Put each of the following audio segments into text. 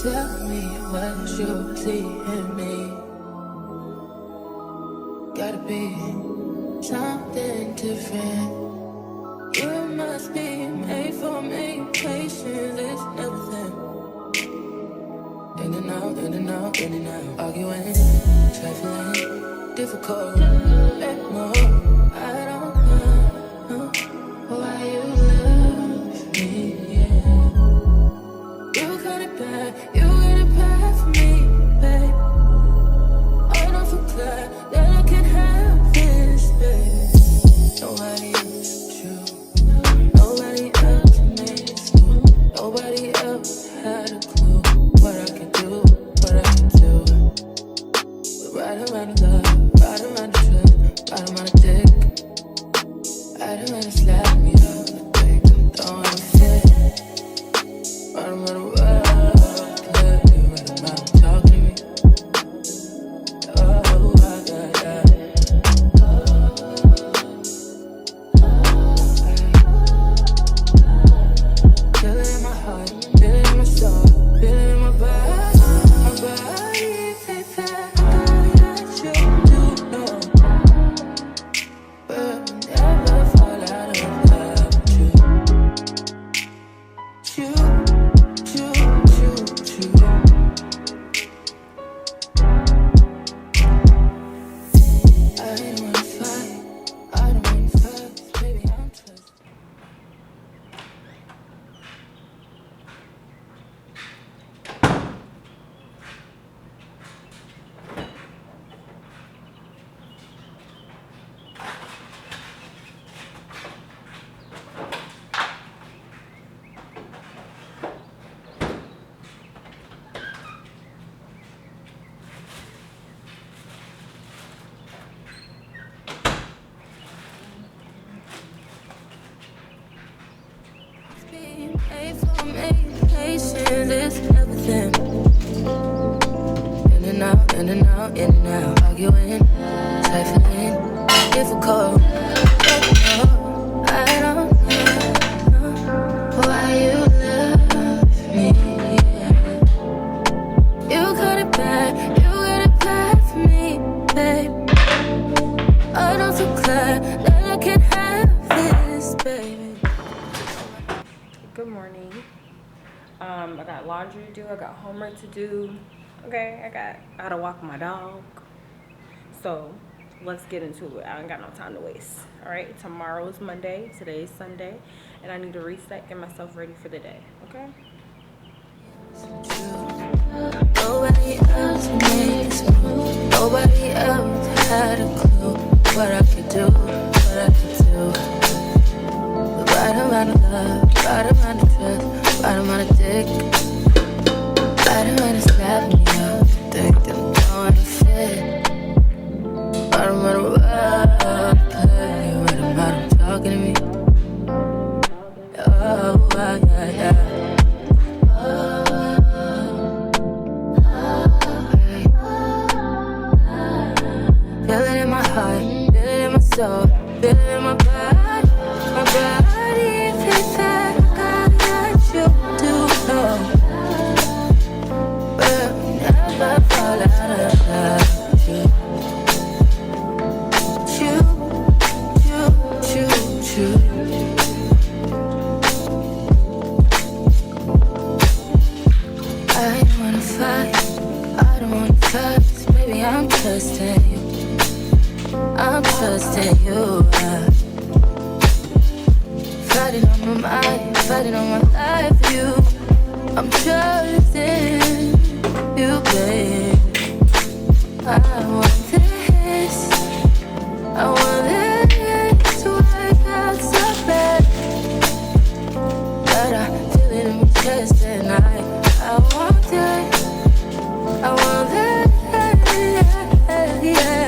Tell me what you see in me. Gotta be something different. You must be made for me. Patience is everything. In and out, in and out, in and out. Arguing, trifling, difficult. Let more. I don't know why you love me. Yeah. You got it bad, you got it bad for me, babe. I don't feel glad that I can have this, babe. Nobody else true. Nobody else makes me. Nobody else had a clue what I could do, what I could do. We're right around the love, right around the trust, right around the dick. Right around the slap me up, I think I'm throwing a fit. Right around the world, play, right around the talking to me. Oh, yeah. Feel it in my heart, feel it in my soul, feel it in my body, baby. That you do know, but we'll never fall out of love with you. I don't wanna fight, baby, I'm trusting. Patience is everything. In and out, in and out, in and out. Arguing, trifling, difficult. I don't know why you love me. You got it bad for me, babe. I don't feel glad that I can have this, baby. Good morning. I got laundry to do. I got homework to do. Okay, I gotta walk my dog. So let's get into it. I ain't got no time to waste. All right, tomorrow is Monday. Today is Sunday, and I need to reset, get myself ready for the day. Okay. Nobody else makes me. Nobody else had a clue what I could do, what I could do. Right around the love, right around the trust, right around the dick. Right around the slap me up, think I'm throwing a fit. Right around the world, play, right around the talking to me. Oh, yeah. Feel it in my heart, feel it in my soul, feel it in my body, baby. That you do know. We'll never fall out of love with you. I don't wanna fight, I don't wanna fuss, baby, I'm trusting you. I'm trusting you. Fighting on my mind, fighting on my life for you. I'm trusting you, babe. I want this. I want this to work out so bad. But I feel it in my chest and I want it. I want it, yeah.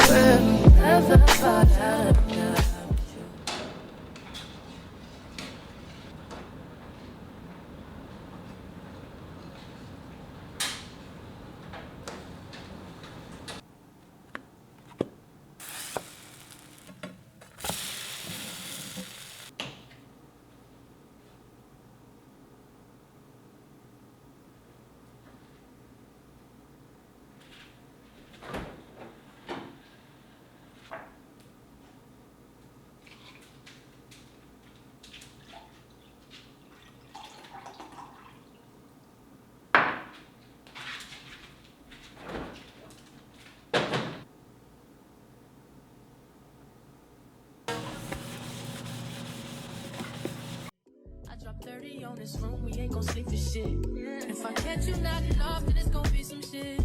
We'll never fall out of love. this room, we ain't gon' sleep for shit. If I catch you nodding off, then it's gon' be some shit.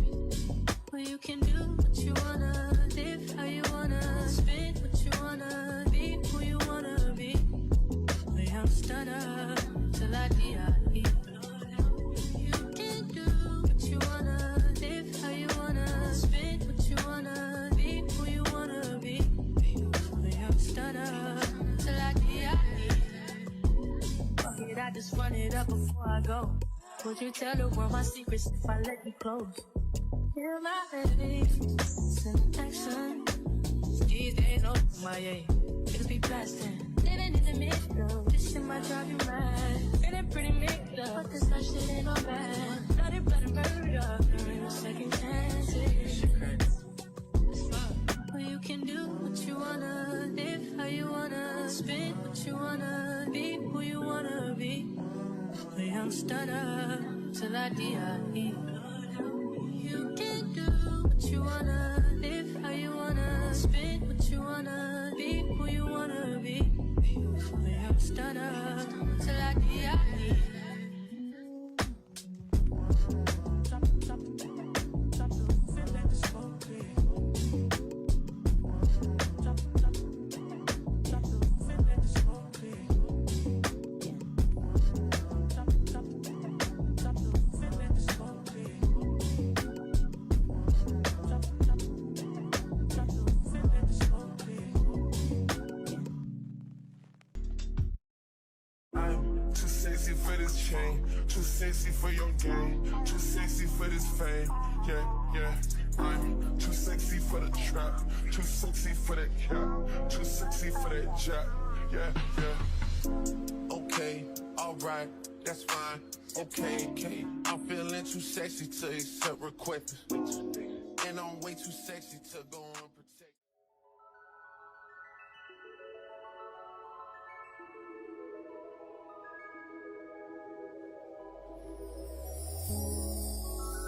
Well, you can do what you wanna, live how you wanna, spit what you wanna, be who you wanna be. We don't stutter till I die. You can do what you wanna, live how you wanna, spit what you wanna, be who you wanna be. We don't stutter till I die. Fuck it, I just run it up before I go. Would you tell the world my secrets if I let you close? Hear my face in action. These days, oh my yeah, niggas be blasting. Living in the middle, this shit might drive you mad. Feeling pretty mixed up, but this hot shit ain't all bad. Blood and murder, there ain't no second chances. Well, you can do what you wanna, live how you wanna, spit what you wanna, be who you wanna be. We don't stutter till I die. You can do what you wanna, live how you wanna, spit what you wanna, be who you wanna be. We don't stutter till I die. Too sexy for this chain, too sexy for your game, too sexy for this fame, yeah. I'm too sexy for the trap, too sexy for that cap, too sexy for that jack, yeah. Okay, alright, that's fine, okay. I'm feeling too sexy to accept requests, and I'm way too sexy to go unprotected.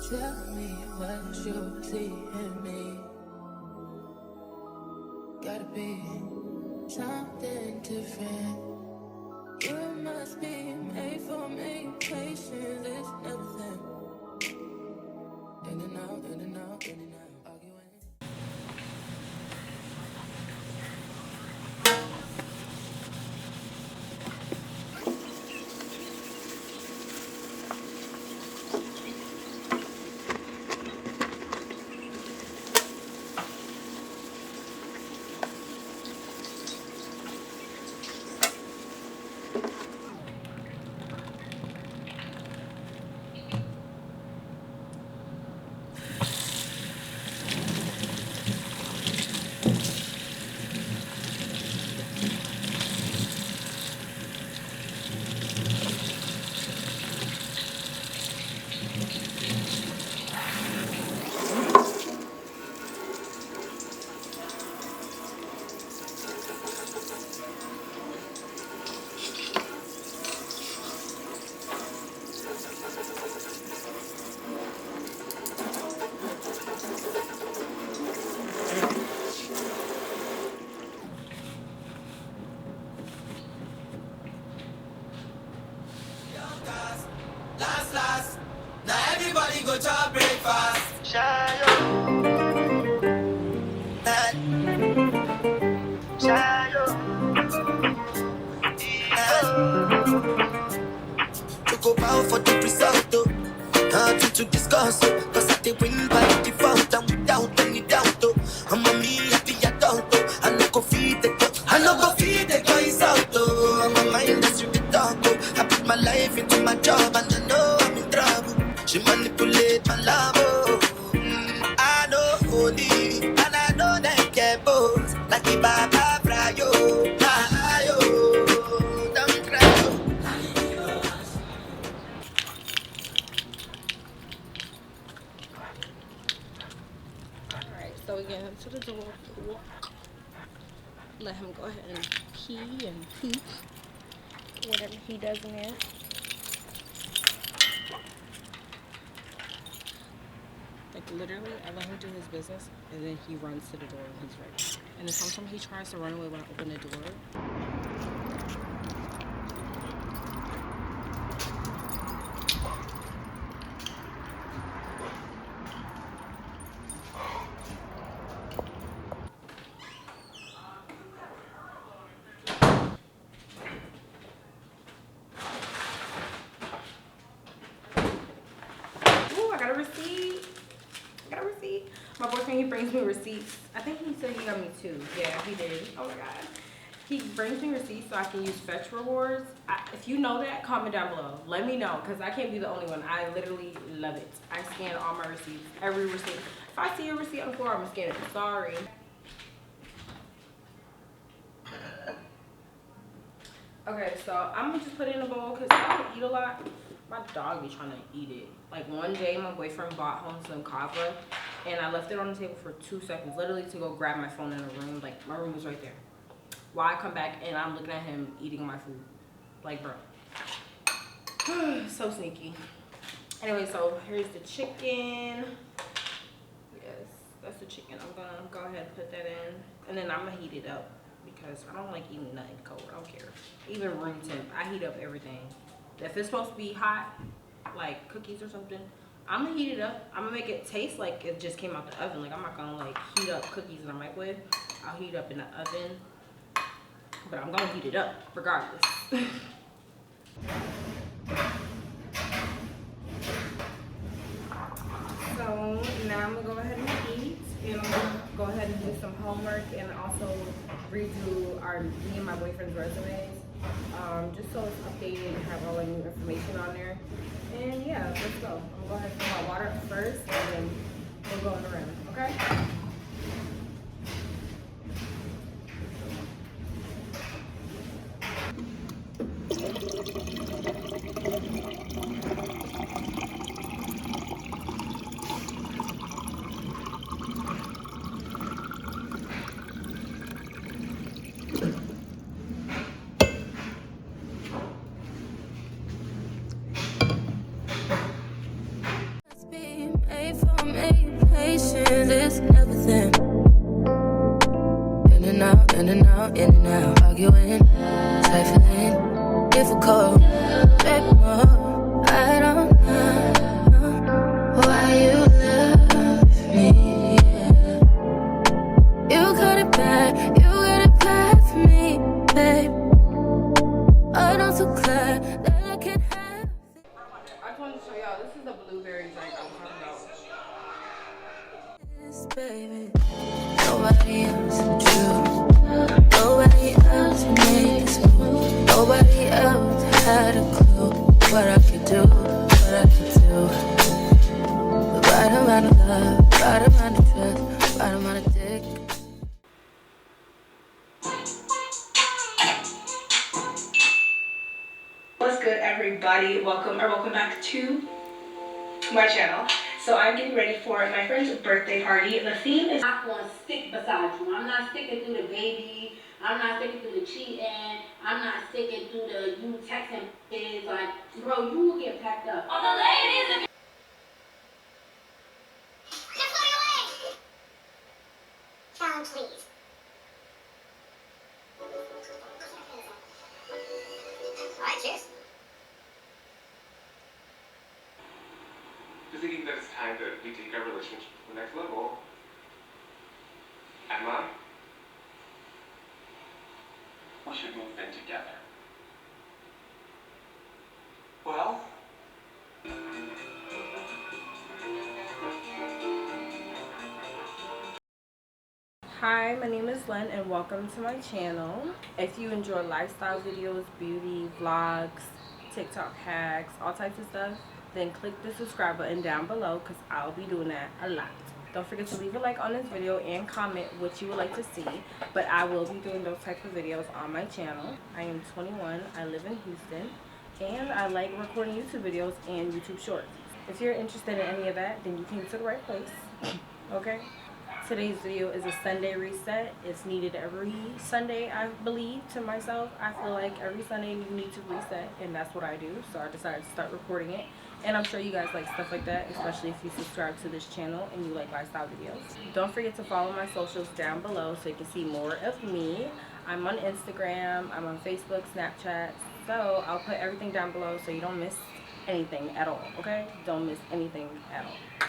Tell me what you see in me. Gotta be something different. You must be made for me. Patience is nothing. In and out, in and out, in and out. Arguing. Last. Now everybody go to breakfast. To go bow for the result, though. Nothing to discuss, oh. Cause I did win by default and without any doubt, though. I'm a me happy adult, oh. I no go feed the girl, I no go feed the guys out, though. I'm a mind that's with the dog, oh. I put my life into my job and I know I'm in trouble. She manipulate my love, oh. I know holy and I know they care both. Like the Baba Brayo, Mayo, don't cry, oh. Alright, so we get him to the door for the walk. Let him go ahead and pee and poop. Whatever he does in there. Like literally, I let him do his business and then he runs to the door when he's ready. And then sometimes he tries to run away when I open the door. My boyfriend, he brings me receipts. I think he said he got me 2. Yeah, he did. Oh my god. He brings me receipts so I can use Fetch Rewards. If you know that, comment down below. Let me know, because I can't be the only one. I literally love it. I scan all my receipts, every receipt. If I see a receipt on the floor, I'm gonna scan it. Sorry. Okay, so I'm gonna just put it in a bowl because I don't eat a lot. My dog be trying to eat it. Like one day, my boyfriend bought home some kava, and I left it on the table for 2 seconds, literally to go grab my phone in the room. Like my room was right there. While I come back and I'm looking at him eating my food. Like, bro. So sneaky. Anyway, so here's the chicken. Yes, that's the chicken. I'm gonna go ahead and put that in. And then I'm gonna heat it up because I don't like eating nothing cold. I don't care. Even room temp, I heat up everything. If it's supposed to be hot, like cookies or something, I'm gonna heat it up. I'm gonna make it taste like it just came out the oven. Like, I'm not gonna like heat up cookies in the microwave. I'll heat it up in the oven. But I'm gonna heat it up regardless. So now I'm gonna go ahead and eat, and I'm gonna go ahead and do some homework and also redo me and my boyfriend's resumes, just so it's updated and have all the new information on there. And yeah, let's go. I'm gonna go ahead and fill my water up first, and then we'll go in the room. Okay? Must be made for me. Patience is everything. In and out, in and out, in and out. Arguing, trifling, difficult. Beg more. I don't know why you love me. Yeah. You got it bad for me, babe. I don't so glad that I can have. I just wanted to show y'all, this is the blueberry drink I'm talking about. This, baby, nobody else true. Nobody else made this move. Nobody else had a clue what I could do, what I could do. The right amount of love, right amount of trust, right amount of dick. What's good, everybody? Welcome back to my channel. So I'm getting ready for my friend's birthday party. The theme is I'm not going to stick beside you. I'm not sticking through the baby. I'm not sticking through the cheating. I'm not sticking through the you texting kids. Like, bro, you will get packed up. All the ladies. Just look away. Challenge, please. All right, cheers. Just thinking that it's time that we take our relationship to the next level. Emma, we should move in together. Well, Hi, my name is Len and welcome to my channel. If you enjoy lifestyle videos, beauty, vlogs, TikTok hacks, all types of stuff, then click the subscribe button down below because I'll be doing that a lot. Don't forget to leave a like on this video and comment what you would like to see, but I will be doing those types of videos on my channel. I am 21, I live in Houston, and I like recording YouTube videos and YouTube shorts. If you're interested in any of that, then you came to the right place, okay? Today's video is a Sunday reset. It's needed every Sunday, I believe, to myself. I feel like every Sunday you need to reset, and that's what I do. So I decided to start recording it. And I'm sure you guys like stuff like that, especially if you subscribe to this channel and you like lifestyle videos. Don't forget to follow my socials down below so you can see more of me. I'm on Instagram, I'm on Facebook, Snapchat. So I'll put everything down below so you don't miss anything at all, okay? Don't miss anything at all.